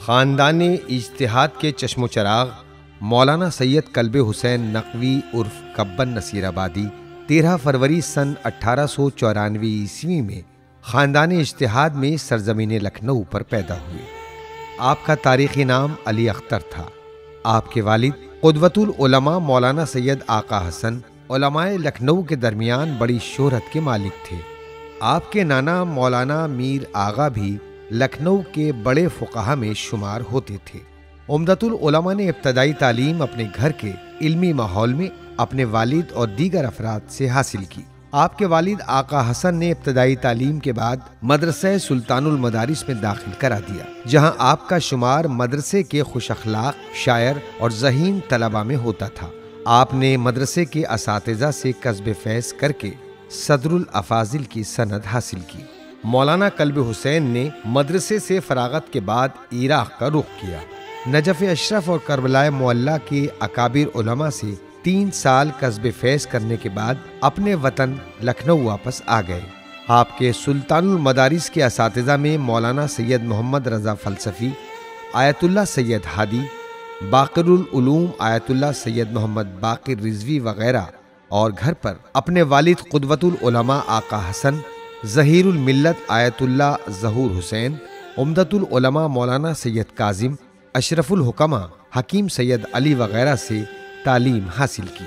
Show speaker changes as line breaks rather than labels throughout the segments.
ख़ानदान इज्तिहाद के चश्मो चराग मौलाना सैयद कल्बे हुसैन नकवी उर्फ कब्बन नसीराबादी 13 फरवरी सन 1894 ईस्वी में ख़ानदान इज्तिहाद में सरजमीन लखनऊ पर पैदा हुए। आपका तारीख़ी नाम अली अख्तर था। आपके वालिद क़ुदवतुल उलमा मौलाना सैयद आका हसन उलमाए लखनऊ के दरमियान बड़ी शोहरत के मालिक थे। आपके नाना मौलाना मीर आगा भी लखनऊ के बड़े फ़ुक़हा में शुमार होते थे। उम्दतुल उलमा ने इब्तदाई तालीम अपने घर के इल्मी माहौल में अपने वालिद और दीगर अफराद से हासिल की। आपके वालिद आका हसन ने इब्तदाई तालीम के बाद मदरसे सुल्तानुल मदारिस में दाखिल करा दिया, जहां आपका शुमार मदरसे के खुश अखलाक, शायर और ज़हीन तलबा में होता था। आपने मदरसे के असातिज़ा से कस्ब फैज़ करके सदरुल अफाजिल की सनद हासिल की। मौलाना कल्बे हुसैन ने मदरसे से फरागत के बाद इराक़ का रुख किया। नजफ़ अशरफ और करबलाए मुअल्ला के अकाबिर उलमा से 3 साल कस्ब फैज़ करने के बाद अपने वतन लखनऊ वापस आ गए। आपके सुल्तानुल मदारिस के असातिज़ा में मौलाना सैयद मोहम्मद रज़ा फ़लसफ़ी, आयतुल्लाह सैयद हादी, बाक़िरुल उलूम आयतुल्लाह सैयद मोहम्मद बाक़िर रिज़वी वग़ैरह, और घर पर अपने वालिद क़ुदवतुल उलमा आका हसन, ज़हीरुल मिल्लत आयतुल्लाह ज़हूर हुसैन, उम्दतुल उलमा मौलाना सैयद काज़िम, अशरफुल हुकमा हकीम सैयद अली वग़ैरह से तालीम हासिल की।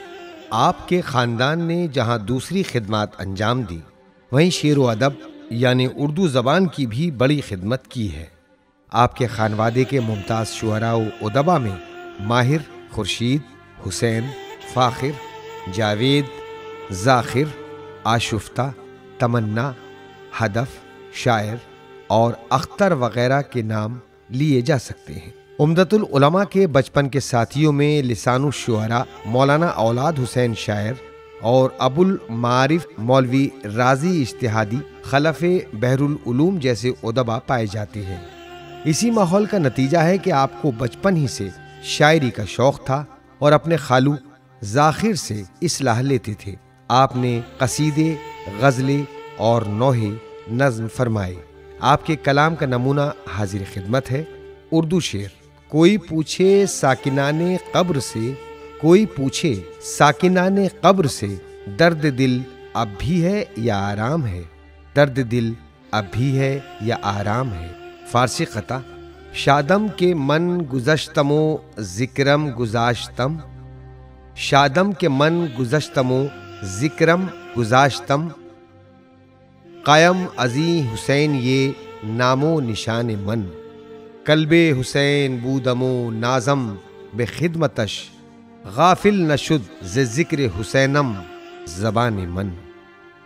आपके ख़ानदान ने जहाँ दूसरी खिदमत अंजाम दी, वहीं शेर व अदब यानी उर्दू ज़बान की भी बड़ी खिदमत की है। आपके खानवादे के मुमताज़ शुअरा व उदबा में माहिर, खुर्शीद, हुसैन, फ़ाखिर, जावेद, ज़ाखिर, आशुफ्ता, तमन्ना, हदफ, शायर और अख्तर वग़ैरह के नाम लिए जा सकते हैं। उम्दतुल उलमा के बचपन के साथियों में लिसानुश शुअरा मौलाना औलाद हुसैन शायर और अबुल मारिफ मौलवी राजी इज्तिहादी, खलफ़े बहरुल उलूम जैसे उदबा पाए जाते हैं। इसी माहौल का नतीजा है कि आपको बचपन ही से शायरी का शौक़ था और अपने खालू ज़ाखिर से इस्लाह लेते थे। आपने कसीदे, गज़लें और नौहे नज़्म फरमाए। आपके कलाम का नमूना हाजिर खिदमत है। उर्दू शेर। कोई पूछे साकिनाने क़ब्र से, कोई पूछे साकिनाने क़ब्र से, दर्द दिल अब भी है या आराम है, दर्द दिल अब भी है या आराम है। फ़ारसी क़ता। शादम के मन गुज़श्तमो ज़िक्रम गुज़ाश्तम, शादम के मन गुज़श्तमो ज़िक्रम गुज़ाश्तम, क़ायम अज़ी हुसैन ये नामो निशान मन, कल्बे हुसैन बूदमो नाज़म बेखिदमतश, गाफिल नशुद ज़े ज़िक्र हुसैनम ज़बान मन।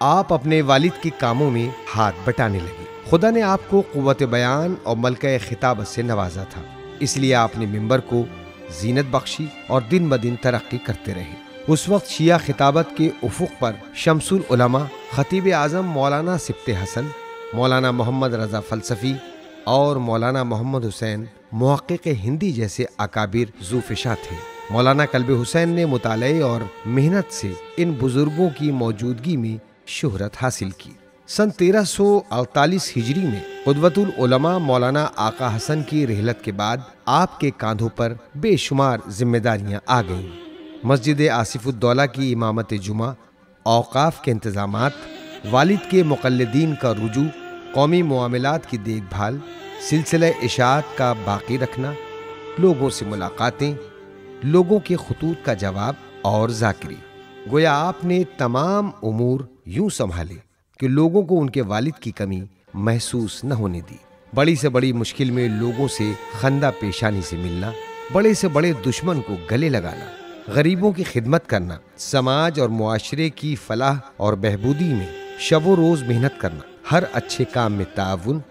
आप अपने वालिद के कामों में हाथ बटाने लगे। खुदा ने आपको क़ुव्वत बयान और मलका खिताबत से नवाजा था, इसलिए आपने मिंबर को जीनत बख्शी और दिन ब दिन तरक्की करते रहे। उस वक्त शिया खिताबत के उफ़ुक़ पर शमसुल उलमा ख़तीब आज़म मौलाना सिब्ते हसन, मौलाना मोहम्मद रज़ा फ़लसफ़ी और मौलाना मोहम्मद हुसैन मुहक़्क़िक़ हिंदी जैसे अकाबिर ज़ूफ़िशा थे। मौलाना कल्बे हुसैन ने मुताले और मेहनत से इन बुज़ुर्गों की मौजूदगी में शोहरत हासिल की। सन 1348 हिजरी में क़ुदवतुल उलमा मौलाना आका हसन की रिहलत के बाद आपके कांधों पर बेशुमार जिम्मेदारियां आ गईं। मस्जिद आसिफुद्दौला की इमामत जुमा, औक़ाफ़ के इंतज़ामात, वालिद के मुक़ल्लिदीन का रुजू, कौमी मामलात की देखभाल, सिलसिला इशाअत का बाकी रखना, लोगों से मुलाकातें, लोगों के ख़ुतूत का जवाब और ज़ाकिरी। गोया आपने तमाम उमूर यूं संभाले कि लोगों को उनके वालिद की कमी महसूस न होने दी। बड़ी से बड़ी मुश्किल में लोगों से खंदा पेशानी से मिलना, बड़े से बड़े दुश्मन को गले लगाना, गरीबों की खिदमत करना, समाज और मुआशरे की फलाह और बहबूदी में शबो रोज़ मेहनत करना, हर अच्छे काम में ताउन,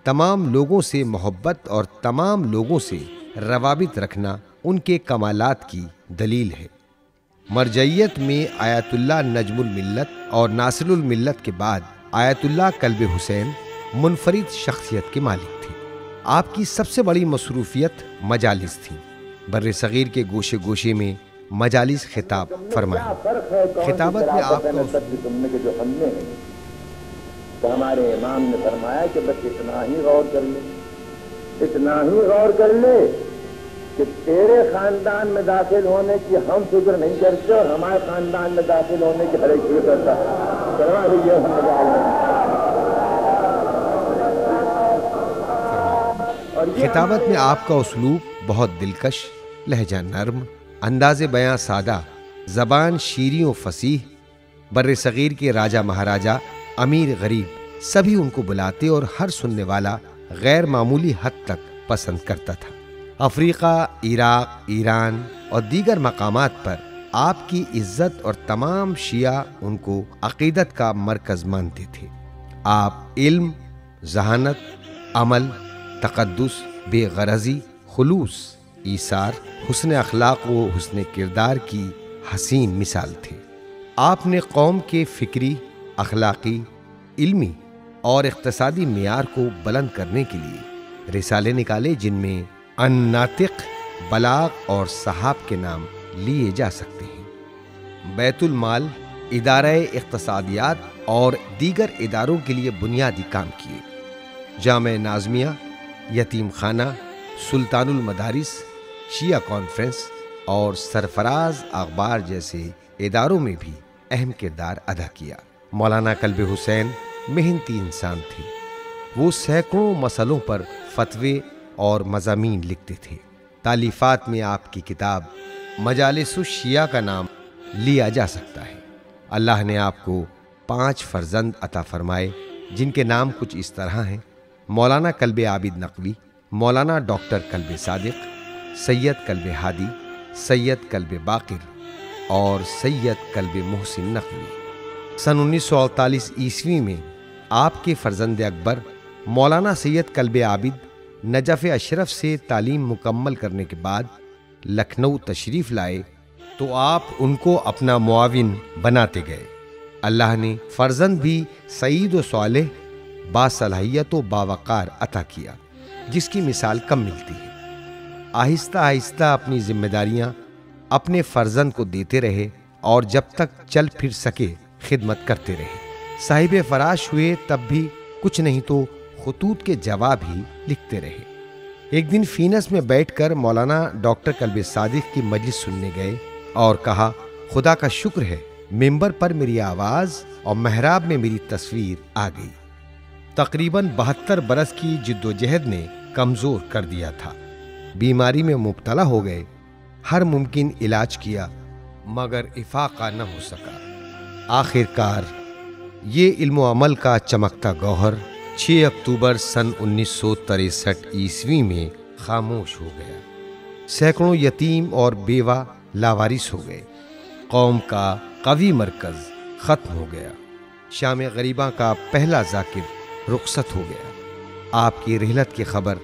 तमाम लोगों से मोहब्बत और तमाम लोगों से रवाबित रखना उनके कमालात की दलील है। मरजइयत में आयतुल्लाह नजमुल मिल्लत और नासिरुल मिल्लत के बाद आयतुल्लाह कल्बे हुसैन मुनफरिद शख्सियत के मालिक थे। आपकी सबसे बड़ी मसरूफियत मजालिस थी। बर्रे सगीर के गोशे गोशे में मजालिस खिताब फरमाए। खिताबत में आपका
तुमने के जो हमने हैं, तो हमारे इमाम ने फरमाया कि बस इतना ही गौर कर ले इतना ही गौर कर ले कि तेरे खानदान में दाखिल होने की हम फिक्र नहीं करते और हमारे खानदान में दाखिल होने की हर एक फिक्र करता करवा दीजिए हम
खिताबत में आपका उसलूब बहुत दिलकश, लहजा नर्म, अंदाज़े बयां सादा, ज़बान शीरी व फसीह, बर्रे सगीर के राजा महाराजा, अमीर गरीब सभी उनको बुलाते और हर सुनने वाला गैर मामूली हद तक पसंद करता था। अफ्रीका, इराक, ईरान और दीगर मकामात पर आपकी इज्जत और तमाम शिया उनको अकीदत का मरकज मानते थे। आप इल्म, जहानत, अमल, तकद्दुस, बेगरजी, खुलूस, ईसार, हुस्न अखलाक व हुस्न किरदार की हसीन मिसाल थे। आपने कौम के फिक्री, अखलाकी, इल्मी और इक़्तिसादी मियार को बुलंद करने के लिए रिसाले निकाले जिनमें अन्नातिक, बलाग और सहाब के नाम लिए जा सकते हैं। बैतुल माल, इदारे इक़्तिसादियात और दीगर इदारों के लिए बुनियादी काम किए। जामे नाज़मिया, यतीम खाना, सुल्तानुल मदारिस, शिया कॉन्फ्रेंस और सरफराज अखबार जैसे इदारों में भी अहम किरदार अदा किया। मौलाना कल्बे हुसैन मेहनती इंसान थे। वो सैकड़ों मसलों पर फतवे और मज़ामीन लिखते थे। तालीफ़ात में आपकी किताब मजालिसुश शिया का नाम लिया जा सकता है। अल्लाह ने आपको 5 फर्जंद अता फरमाए जिनके नाम कुछ इस तरह हैं: मौलाना कल्बे आबिद नकवी, मौलाना डॉक्टर कल्बे सादिक, सैयद कल्बे हादी, सैयद कल्बे बाकिर और सैयद कल्बे मोहसिन नकवी। सन 1948 ईस्वी में आपके फर्जंद अकबर मौलाना सैयद कल्बे आबिद नजफ़ अशरफ से तालीम मुकम्मल करने के बाद लखनऊ तशरीफ़ लाए तो आप उनको अपना मुआविन बनाते गए। अल्लाह ने फर्जंद भी सईद व सालेह, बासलाहियत व बावकार अता किया, जिसकी मिसाल कम मिलती है। आहिस्ता आहिस्ता अपनी जिम्मेदारियां अपने फर्जंद को देते रहे और जब तक चल फिर सके खिदमत करते रहे। साहिब फराश हुए तब भी कुछ नहीं तो खुतूत के जवाब ही लिखते रहे। एक दिन फीनस में बैठकर मौलाना डॉक्टर कल्बे सादिक की मजलिस सुनने गए और कहा, खुदा का शुक्र है मिंबर पर मेरी आवाज और मेहराब में मेरी तस्वीर आ गई। तकरीबन 72 बरस की जिद्दोजहद ने कमजोर कर दिया था। बीमारी में मुब्तला हो गए, हर मुमकिन इलाज किया मगर इफाका न हो सका। आखिरकार ये इल्म अमल का चमकता गौहर 6 अक्टूबर सन 1963 ईस्वी में खामोश हो गया। सैकड़ों यतीम और बेवा लावारिस हो गए। कौम का कवी मरकज खत्म हो गया। शाम गरीबा का पहला जाकिर रुखसत हो गया। आपकी रिहलत की खबर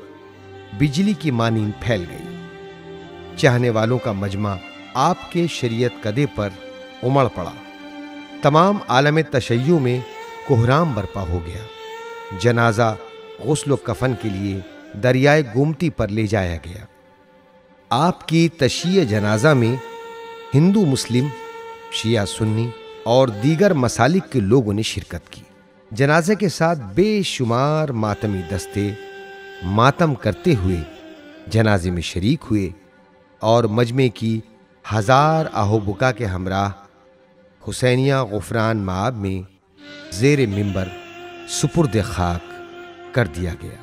बिजली की मानींद फैल गई। चाहने वालों का मजमा आपके शरीयत कदे पर उमड़ पड़ा। तमाम आलम तशय्युं में कोहराम बरपा हो गया। जनाजा गुस्ल कफन के लिए दरियाए गोमती पर ले जाया गया। आपकी तशीय जनाजा में हिंदू, मुस्लिम, शिया, सुन्नी और दीगर मसालिक के लोगों ने शिरकत की। जनाजे के साथ बेशुमार मातमी दस्ते मातम करते हुए जनाजे में शरीक हुए और मजमे की 1000 आहोबुका के हमराह हुसैनिया गुफरान माब में ज़ेर मिंबर सुपुर्द खाक कर दिया गया।